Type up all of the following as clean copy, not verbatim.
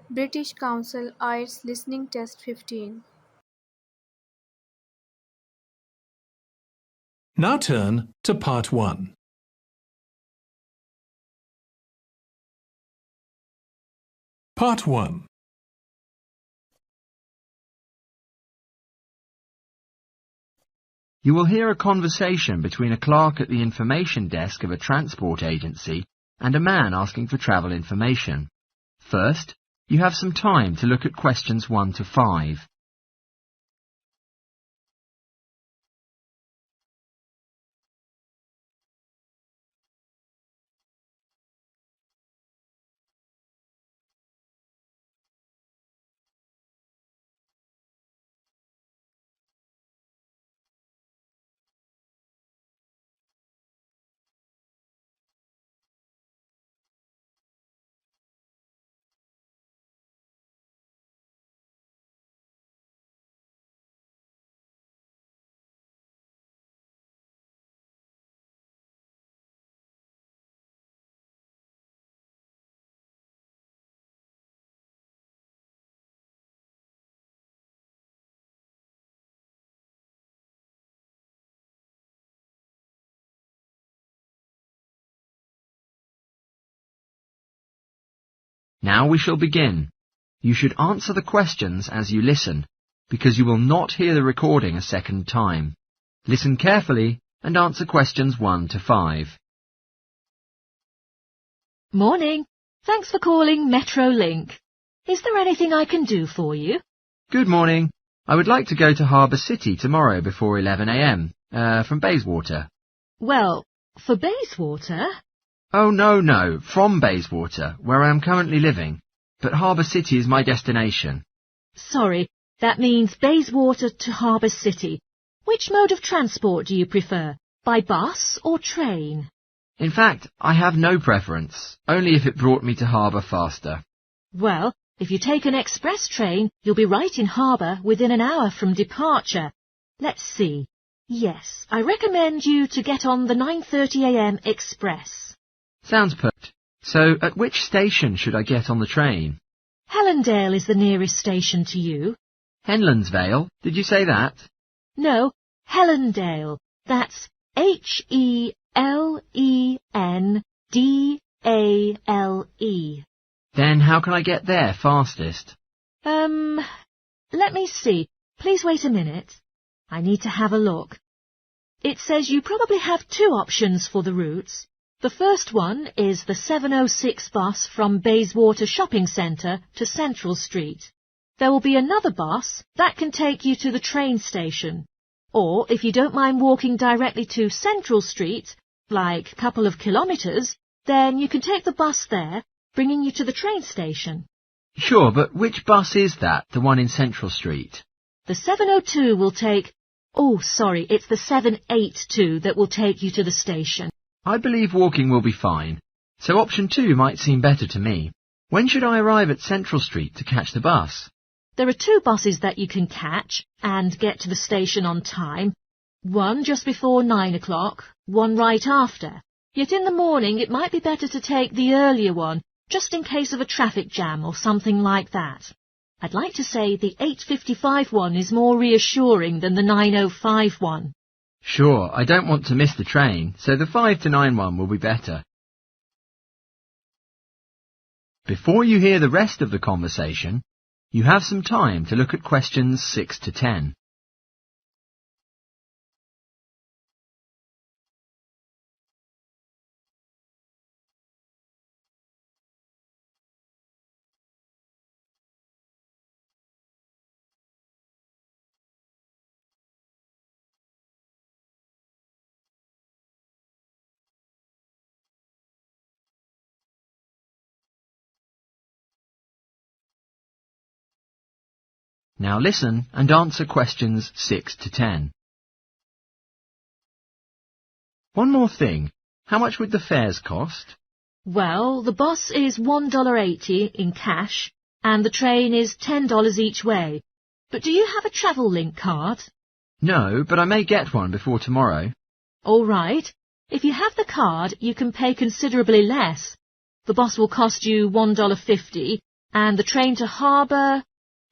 British Council IELTS Listening Test 15. Now turn to Part 1. Part 1. You will hear a conversation between a clerk at the information desk of a transport agency and a man asking for travel information. First, you have some time to look at questions 1 to 5. Now we shall begin. You should answer the questions as you listen, because you will not hear the recording a second time. Listen carefully and answer questions 1 to 5. Morning. Thanks for calling Metrolink. Is there anything I can do for you? Good morning. I would like to go to Harbour City tomorrow before 11 a.m. From Bayswater. Well, for Bayswater? Oh, no, from Bayswater, where I am currently living. But Harbour City is my destination. Sorry, that means Bayswater to Harbour City. Which mode of transport do you prefer? By bus or train? In fact, I have no preference, only if it brought me to Harbour faster. Well, if you take an express train, you'll be right in Harbour within an hour from departure. Let's see. Yes, I recommend you to get on the 9:30 a.m. express. Sounds perfect. So, at which station should I get on the train? Helendale is the nearest station to you. Henlandsvale? Did you say that? No, Helendale. That's Helendale. Then how can I get there fastest? Let me see. Please wait a minute. I need to have a look. It says you probably have 2 options for the routes. The first one is the 7:06 bus from Bayswater Shopping Centre to Central Street. There will be another bus that can take you to the train station. Or, if you don't mind walking directly to Central Street, like a couple of kilometres, then you can take the bus there, bringing you to the train station. Sure, but which bus is that, the one in Central Street? The 7:02 will take... Oh, sorry, it's the 7:82 that will take you to the station. I believe walking will be fine, so option 2 might seem better to me. When should I arrive at Central Street to catch the bus? There are 2 buses that you can catch and get to the station on time. One just before 9 o'clock, one right after. Yet in the morning it might be better to take the earlier one, just in case of a traffic jam or something like that. I'd like to say the 8:55 one is more reassuring than the 9:05 one. Sure, I don't want to miss the train, so the 5 to 9 one will be better. Before you hear the rest of the conversation, you have some time to look at questions 6 to 10. Now listen and answer questions 6 to 10. One more thing. How much would the fares cost? Well, the bus is $1.80 in cash and the train is $10 each way. But do you have a travel link card? No, but I may get one before tomorrow. All right. If you have the card, you can pay considerably less. The bus will cost you $1.50, And the train to Harbour...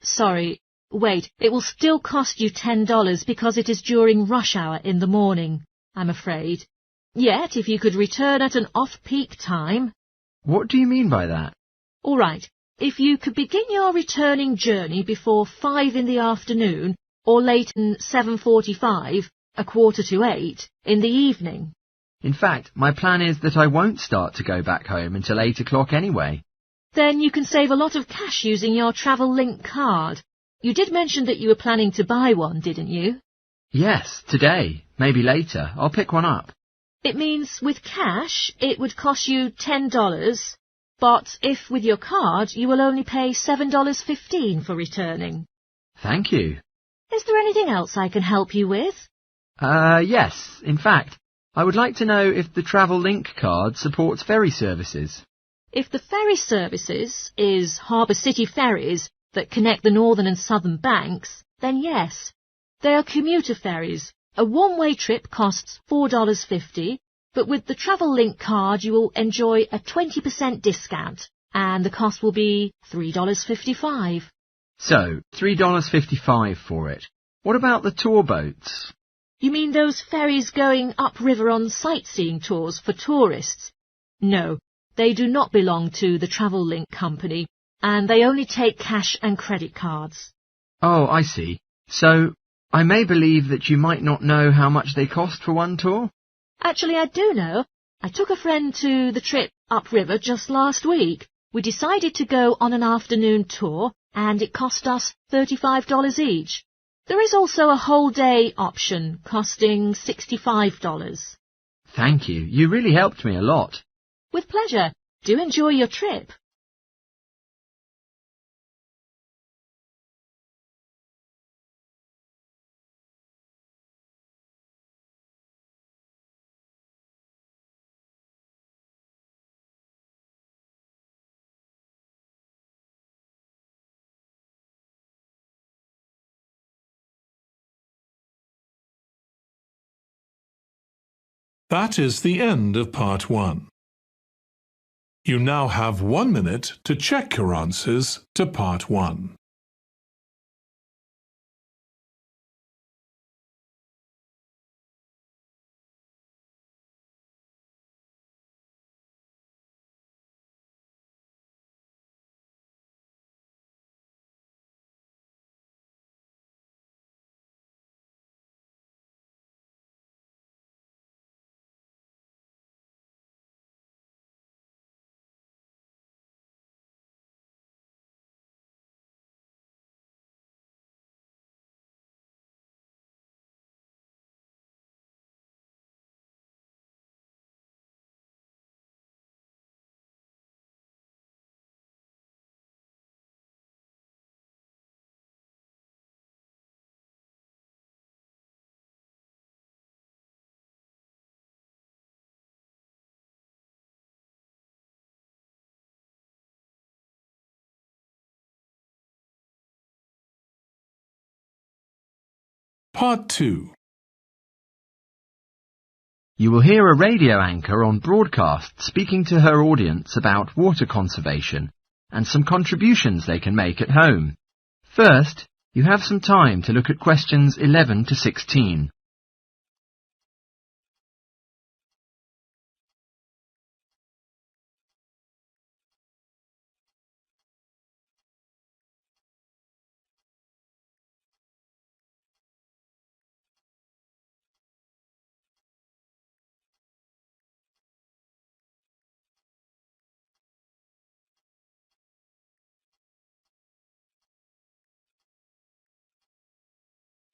Sorry, wait, it will still cost you $10 because it is during rush hour in the morning, I'm afraid. Yet, if you could return at an off-peak time... What do you mean by that? All right, if you could begin your returning journey before 5 in the afternoon, or late at 7:45, 7:45 in the evening. In fact, my plan is that I won't start to go back home until 8 o'clock anyway. Then you can save a lot of cash using your Travel Link card. You did mention that you were planning to buy one, didn't you? Yes, today. Maybe later. I'll pick one up. It means with cash it would cost you $10, but if with your card you will only pay $7.15 for returning. Thank you. Is there anything else I can help you with? Yes. In fact, I would like to know if the Travel Link card supports ferry services. If the ferry services is Harbour City ferries that connect the northern and southern banks, then yes. They are commuter ferries. A one-way trip costs $4.50, but with the Travel Link card you will enjoy a 20% discount, and the cost will be $3.55. So, $3.55 for it. What about the tour boats? You mean those ferries going upriver on sightseeing tours for tourists? No, they do not belong to the Travel Link company, and they only take cash and credit cards. Oh, I see. So, I may believe that you might not know how much they cost for one tour? Actually, I do know. I took a friend to the trip upriver just last week. We decided to go on an afternoon tour, and it cost us $35 each. There is also a whole day option, costing $65. Thank you. You really helped me a lot. With pleasure. Do enjoy your trip. That is the end of Part 1. You now have 1 minute to check your answers to Part 1. Part 2. You will hear a radio anchor on broadcast speaking to her audience about water conservation and some contributions they can make at home. First, you have some time to look at questions 11 to 16.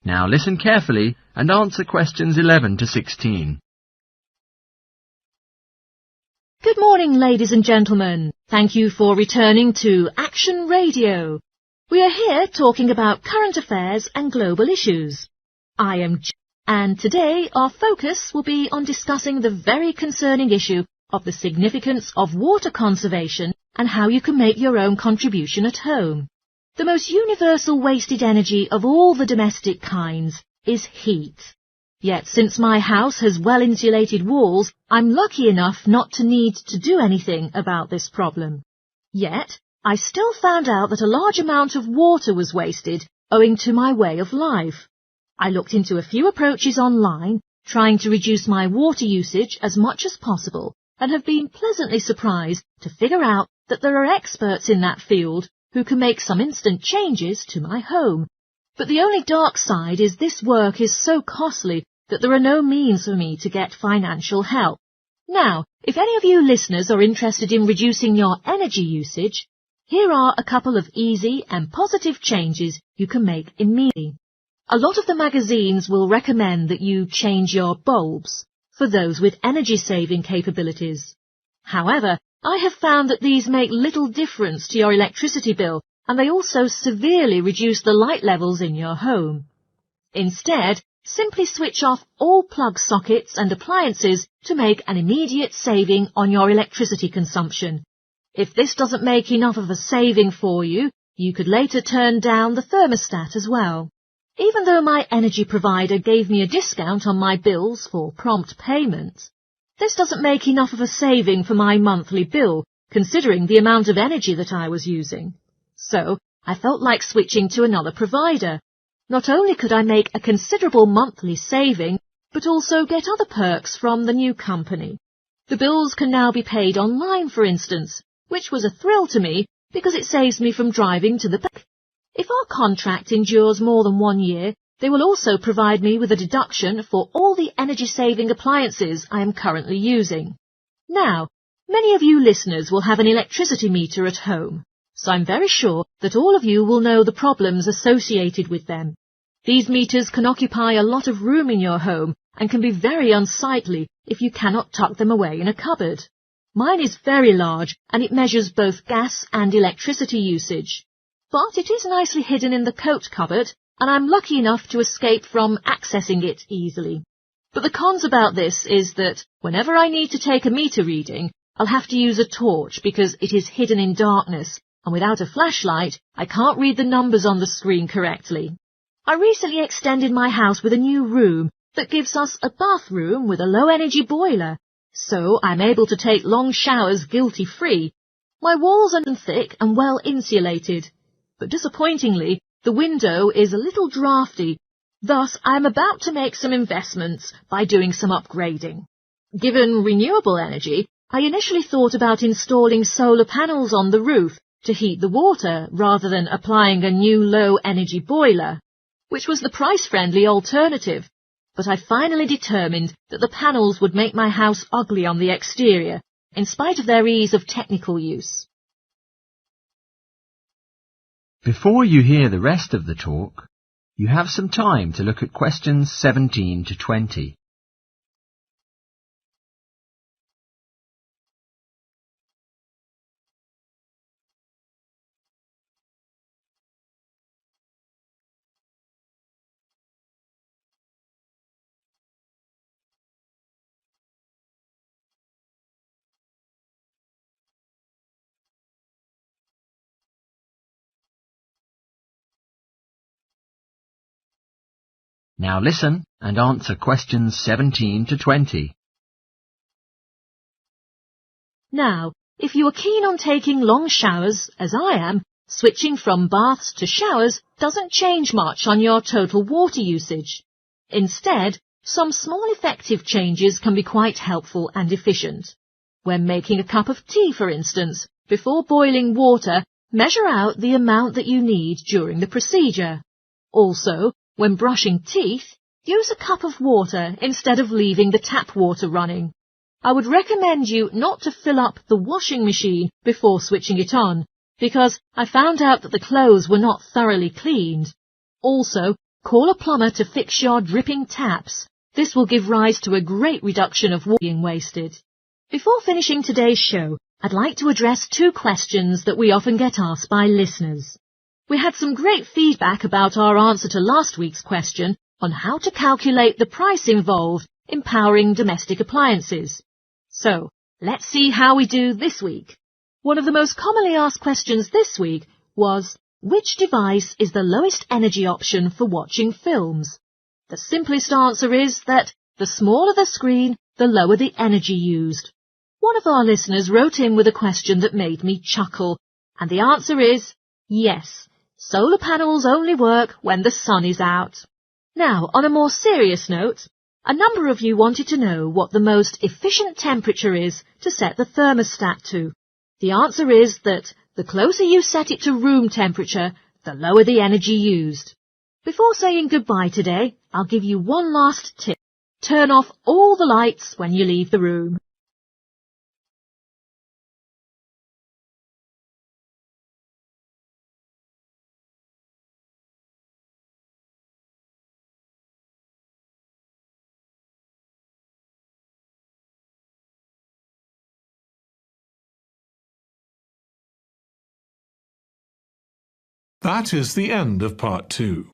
Now listen carefully and answer questions 11 to 16. Good morning, ladies and gentlemen. Thank you for returning to Action Radio. We are here talking about current affairs and global issues. I am Jo, and today our focus will be on discussing the very concerning issue of the significance of water conservation and how you can make your own contribution at home. The most universal wasted energy of all the domestic kinds is heat. Yet since my house has well-insulated walls, I'm lucky enough not to need to do anything about this problem. Yet, I still found out that a large amount of water was wasted owing to my way of life. I looked into a few approaches online, trying to reduce my water usage as much as possible, and have been pleasantly surprised to figure out that there are experts in that field who can make some instant changes to my home. But the only dark side is this work is so costly that there are no means for me to get financial help. Now, if any of you listeners are interested in reducing your energy usage, here are a couple of easy and positive changes you can make immediately. A lot of the magazines will recommend that you change your bulbs for those with energy-saving capabilities. However, I have found that these make little difference to your electricity bill, and they also severely reduce the light levels in your home. Instead, simply switch off all plug sockets and appliances to make an immediate saving on your electricity consumption. If this doesn't make enough of a saving for you, you could later turn down the thermostat as well. Even though my energy provider gave me a discount on my bills for prompt payment, this doesn't make enough of a saving for my monthly bill, considering the amount of energy that I was using. So, I felt like switching to another provider. Not only could I make a considerable monthly saving, but also get other perks from the new company. The bills can now be paid online, for instance, which was a thrill to me because it saves me from driving to the bank. If our contract endures more than 1 year, they will also provide me with a deduction for all the energy-saving appliances I am currently using. Now, many of you listeners will have an electricity meter at home, so I'm very sure that all of you will know the problems associated with them. These meters can occupy a lot of room in your home and can be very unsightly if you cannot tuck them away in a cupboard. Mine is very large and it measures both gas and electricity usage. But it is nicely hidden in the coat cupboard, and I'm lucky enough to escape from accessing it easily. But the cons about this is that whenever I need to take a meter reading, I'll have to use a torch because it is hidden in darkness, and without a flashlight, I can't read the numbers on the screen correctly. I recently extended my house with a new room that gives us a bathroom with a low-energy boiler, so I'm able to take long showers guilty-free. My walls are thick and well insulated. But disappointingly, the window is a little drafty. Thus, I am about to make some investments by doing some upgrading. Given renewable energy, I initially thought about installing solar panels on the roof to heat the water rather than applying a new low-energy boiler, which was the price-friendly alternative. But I finally determined that the panels would make my house ugly on the exterior, in spite of their ease of technical use. Before you hear the rest of the talk, you have some time to look at questions 17 to 20. Now listen and answer questions 17 to 20. Now, if you are keen on taking long showers, as I am, switching from baths to showers doesn't change much on your total water usage. Instead, some small effective changes can be quite helpful and efficient. When making a cup of tea, for instance, before boiling water, measure out the amount that you need during the procedure. Also, when brushing teeth, use a cup of water instead of leaving the tap water running. I would recommend you not to fill up the washing machine before switching it on, because I found out that the clothes were not thoroughly cleaned. Also, call a plumber to fix your dripping taps. This will give rise to a great reduction of water being wasted. Before finishing today's show, I'd like to address 2 questions that we often get asked by listeners. We had some great feedback about our answer to last week's question on how to calculate the price involved in powering domestic appliances. So, let's see how we do this week. One of the most commonly asked questions this week was, which device is the lowest energy option for watching films? The simplest answer is that the smaller the screen, the lower the energy used. One of our listeners wrote in with a question that made me chuckle, And the answer is yes. Solar panels only work when the sun is out. Now, on a more serious note, a number of you wanted to know what the most efficient temperature is to set the thermostat to. The answer is that the closer you set it to room temperature, the lower the energy used. Before saying goodbye today, I'll give you one last tip. Turn off all the lights when you leave the room. That is the end of part 2.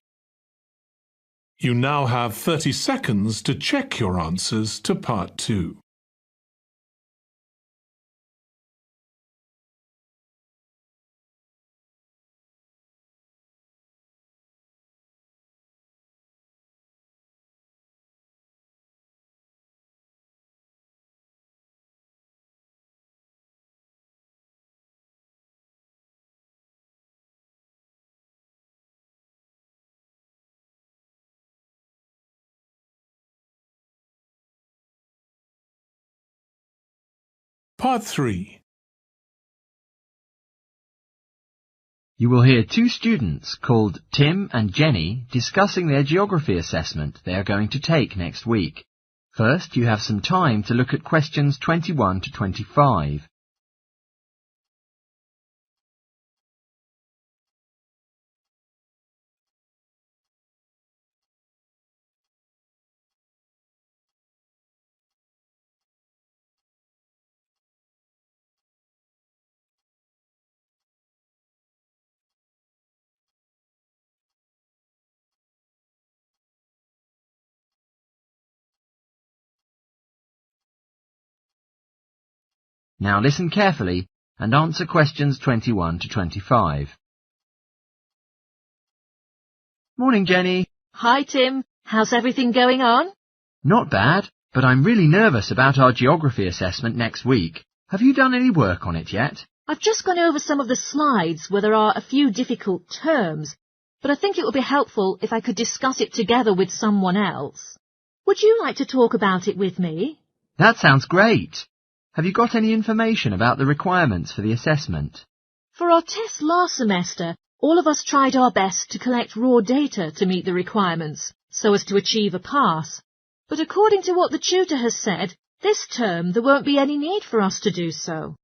You now have 30 seconds to check your answers to part 2. Part 3. You will hear two students called Tim and Jenny discussing their geography assessment they are going to take next week. First, you have some time to look at questions 21 to 25. Now listen carefully and answer questions 21 to 25. Morning, Jenny. Hi, Tim. How's everything going on? Not bad, but I'm really nervous about our geography assessment next week. Have you done any work on it yet? I've just gone over some of the slides where there are a few difficult terms, but I think it would be helpful if I could discuss it together with someone else. Would you like to talk about it with me? That sounds great. Have you got any information about the requirements for the assessment? For our test last semester, all of us tried our best to collect raw data to meet the requirements, so as to achieve a pass. But according to what the tutor has said, this term there won't be any need for us to do so.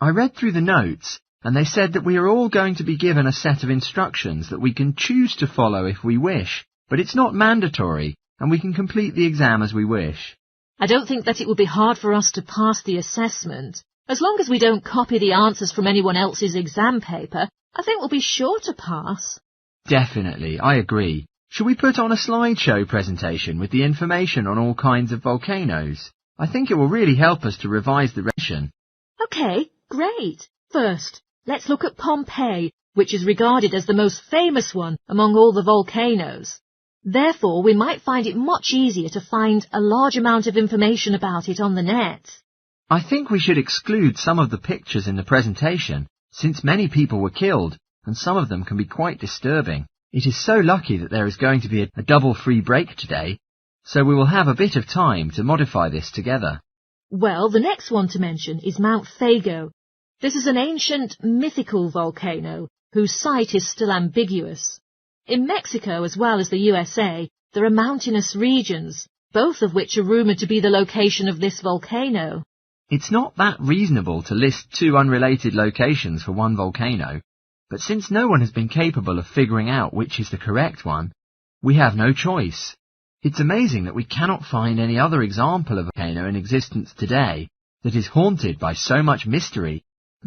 I read through the notes, and they said that we are all going to be given a set of instructions that we can choose to follow if we wish, but it's not mandatory, and we can complete the exam as we wish. I don't think that it would be hard for us to pass the assessment. As long as we don't copy the answers from anyone else's exam paper, I think we'll be sure to pass. Definitely, I agree. Shall we put on a slideshow presentation with the information on all kinds of volcanoes? I think it will really help us to revise the revision. OK, great. First, let's look at Pompeii, which is regarded as the most famous one among all the volcanoes. Therefore, we might find it much easier to find a large amount of information about it on the net. I think we should exclude some of the pictures in the presentation, since many people were killed, and some of them can be quite disturbing. It is so lucky that there is going to be a double free break today, so we will have a bit of time to modify this together. Well, the next one to mention is Mount Fago. This is an ancient, mythical volcano, whose site is still ambiguous. In Mexico, as well as the USA, there are mountainous regions, both of which are rumoured to be the location of this volcano. It's not that reasonable to list two unrelated locations for one volcano, but since no one has been capable of figuring out which is the correct one, we have no choice. It's amazing that we cannot find any other example of a volcano in existence today that is haunted by so much mystery.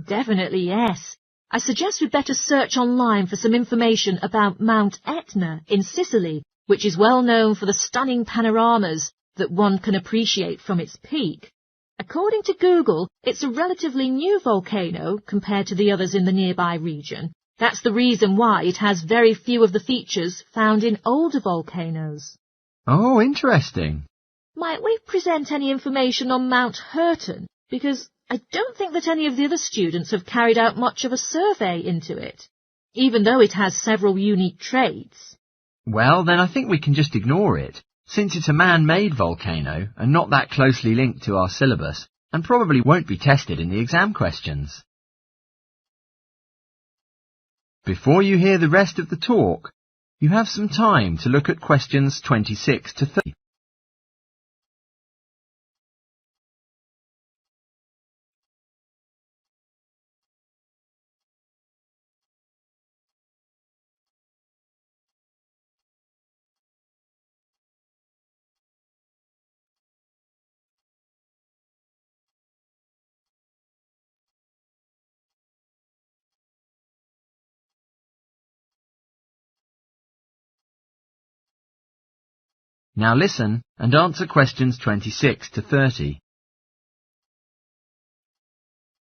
Definitely yes. I suggest we'd better search online for some information about Mount Etna in Sicily, which is well known for the stunning panoramas that one can appreciate from its peak. According to Google, it's a relatively new volcano compared to the others in the nearby region. That's the reason why it has very few of the features found in older volcanoes. Oh, interesting. Might we present any information on Mount Hurton? Because I don't think that any of the other students have carried out much of a survey into it, even though it has several unique traits. Well, then I think we can just ignore it, since it's a man-made volcano and not that closely linked to our syllabus, and probably won't be tested in the exam questions. Before you hear the rest of the talk, you have some time to look at questions 26 to 30. Now listen and answer questions 26 to 30.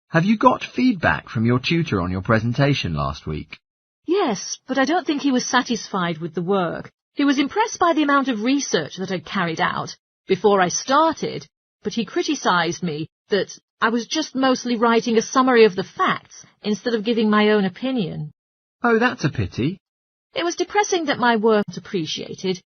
Have you got feedback from your tutor on your presentation last week? Yes, but I don't think he was satisfied with the work. He was impressed by the amount of research that I'd carried out before I started, but he criticised me that I was just mostly writing a summary of the facts instead of giving my own opinion. Oh, that's a pity. It was depressing that my work was appreciated,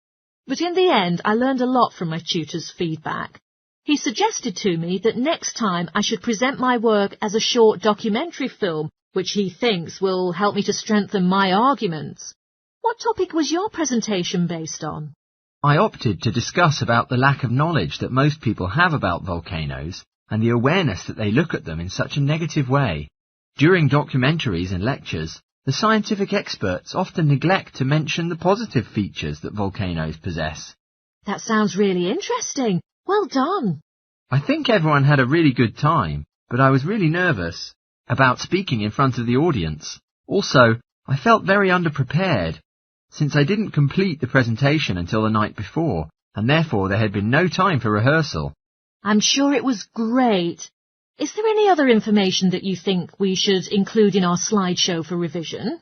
but in the end I learned a lot from my tutor's feedback. He suggested to me that next time I should present my work as a short documentary film, which he thinks will help me to strengthen my arguments. What topic was your presentation based on? I opted to discuss about the lack of knowledge that most people have about volcanoes and the awareness that they look at them in such a negative way. During documentaries and lectures, the scientific experts often neglect to mention the positive features that volcanoes possess. That sounds really interesting. Well done. I think everyone had a really good time, but I was really nervous about speaking in front of the audience. Also, I felt very underprepared, since I didn't complete the presentation until the night before, and therefore there had been no time for rehearsal. I'm sure it was great. Is there any other information that you think we should include in our slideshow for revision?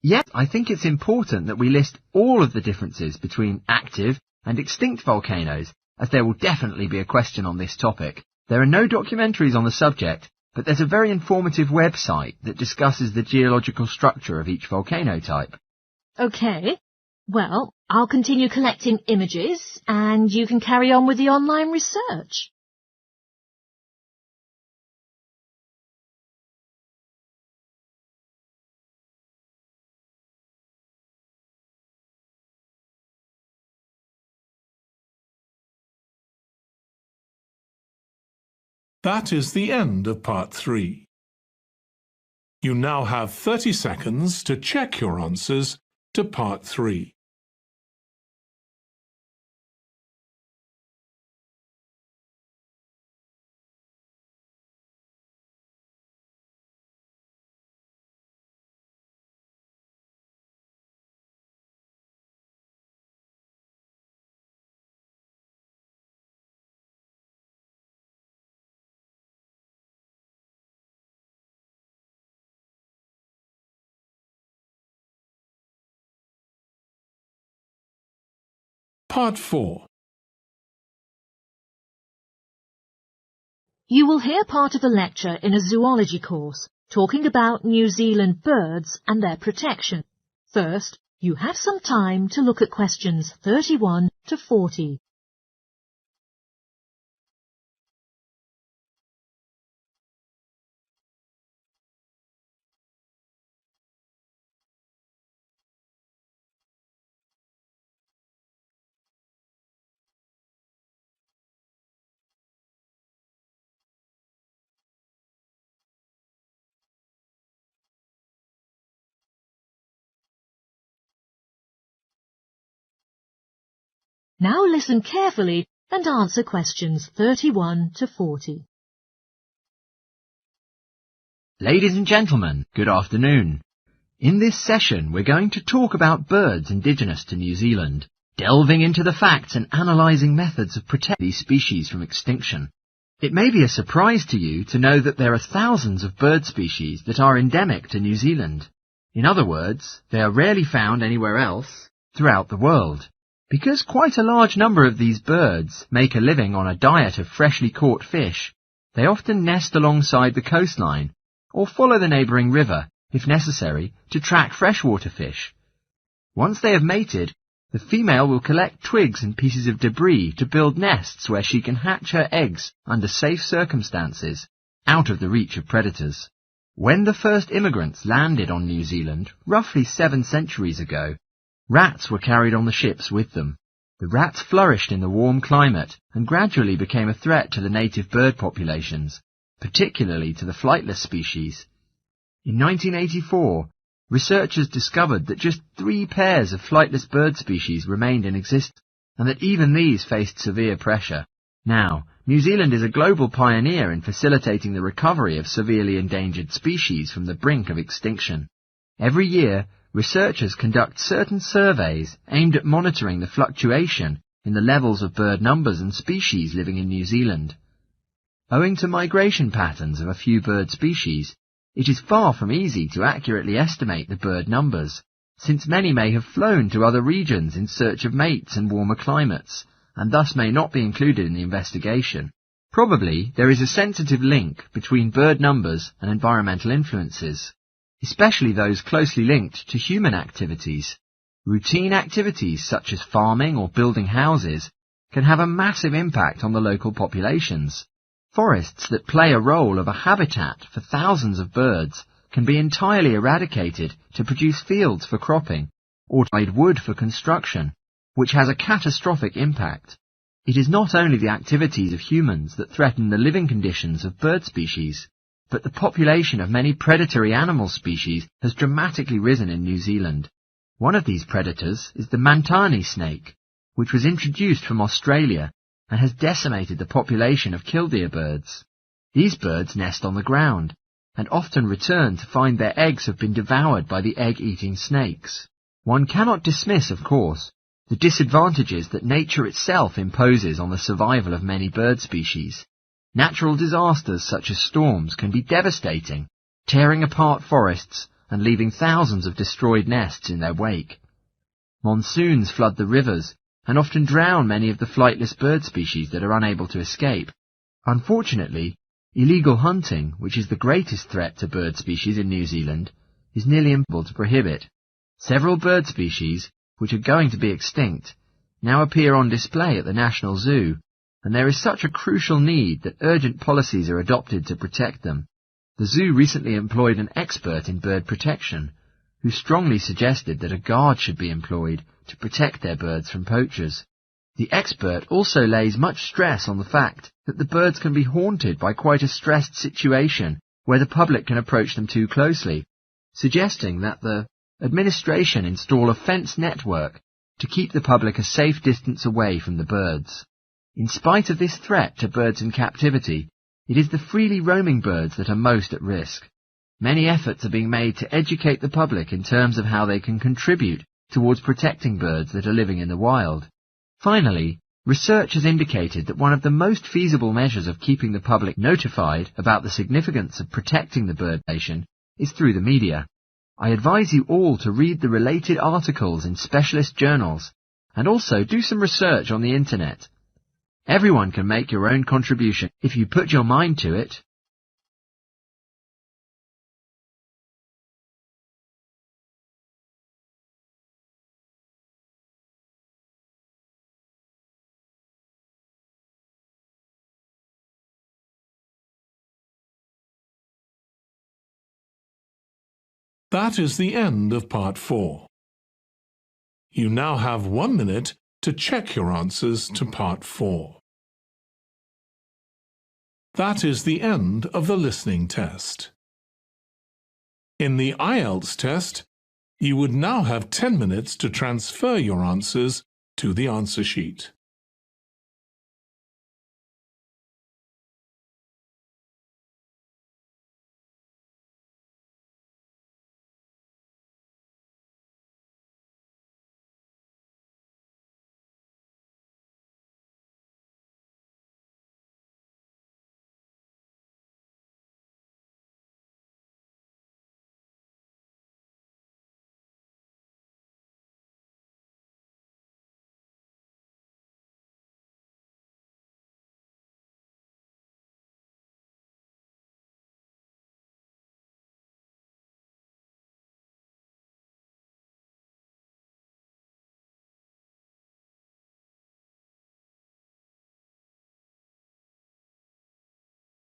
Yes, I think it's important that we list all of the differences between active and extinct volcanoes, as there will definitely be a question on this topic. There are no documentaries on the subject, but there's a very informative website that discusses the geological structure of each volcano type. OK. Well, I'll continue collecting images, and you can carry on with the online research. That is the end of part 3. You now have 30 seconds to check your answers to part 3. Part 4. You will hear part of a lecture in a zoology course talking about New Zealand birds and their protection. First, you have some time to look at questions 31 to 40. Now listen carefully and answer questions 31 to 40. Ladies and gentlemen, good afternoon. In this session, we're going to talk about birds indigenous to New Zealand, delving into the facts and analysing methods of protecting these species from extinction. It may be a surprise to you to know that there are thousands of bird species that are endemic to New Zealand. In other words, they are rarely found anywhere else throughout the world. Because quite a large number of these birds make a living on a diet of freshly caught fish, They often nest alongside the coastline or follow the neighbouring river, if necessary, to track freshwater fish. Once they have mated, the female will collect twigs and pieces of debris to build nests where she can hatch her eggs under safe circumstances, out of the reach of predators. When the first immigrants landed on New Zealand, roughly 7 centuries ago, rats were carried on the ships with them. The rats flourished in the warm climate and gradually became a threat to the native bird populations, particularly to the flightless species. In 1984, researchers discovered that just 3 pairs of flightless bird species remained in existence, and that even these faced severe pressure. Now, New Zealand is a global pioneer in facilitating the recovery of severely endangered species from the brink of extinction. Every year, researchers conduct certain surveys aimed at monitoring the fluctuation in the levels of bird numbers and species living in New Zealand. Owing to migration patterns of a few bird species, it is far from easy to accurately estimate the bird numbers, since many may have flown to other regions in search of mates and warmer climates, and thus may not be included in the investigation. Probably there is a sensitive link between bird numbers and environmental influences, especially those closely linked to human activities. Routine activities such as farming or building houses can have a massive impact on the local populations. Forests that play a role of a habitat for thousands of birds can be entirely eradicated to produce fields for cropping, or to provide wood for construction, which has a catastrophic impact. It is not only the activities of humans that threaten the living conditions of bird species, but the population of many predatory animal species has dramatically risen in New Zealand. One of these predators is the Mantani snake, which was introduced from Australia and has decimated the population of killdeer birds. These birds nest on the ground, and often return to find their eggs have been devoured by the egg-eating snakes. One cannot dismiss, of course, the disadvantages that nature itself imposes on the survival of many bird species. Natural disasters such as storms can be devastating, tearing apart forests and leaving thousands of destroyed nests in their wake. Monsoons flood the rivers and often drown many of the flightless bird species that are unable to escape. Unfortunately, illegal hunting, which is the greatest threat to bird species in New Zealand, is nearly impossible to prohibit. Several bird species, which are going to be extinct, now appear on display at the National Zoo, and there is such a crucial need that urgent policies are adopted to protect them. The zoo recently employed an expert in bird protection, who strongly suggested that a guard should be employed to protect their birds from poachers. The expert also lays much stress on the fact that the birds can be haunted by quite a stressed situation where the public can approach them too closely, suggesting that the administration install a fence network to keep the public a safe distance away from the birds. In spite of this threat to birds in captivity, it is the freely roaming birds that are most at risk. Many efforts are being made to educate the public in terms of how they can contribute towards protecting birds that are living in the wild. Finally, research has indicated that one of the most feasible measures of keeping the public notified about the significance of protecting the bird population is through the media. I advise you all to read the related articles in specialist journals and also do some research on the internet. Everyone can make your own contribution if you put your mind to it. That is the end of Part 4. You now have 1 minute to check your answers to Part 4. That is the end of the listening test. In the IELTS test, you would now have 10 minutes to transfer your answers to the answer sheet.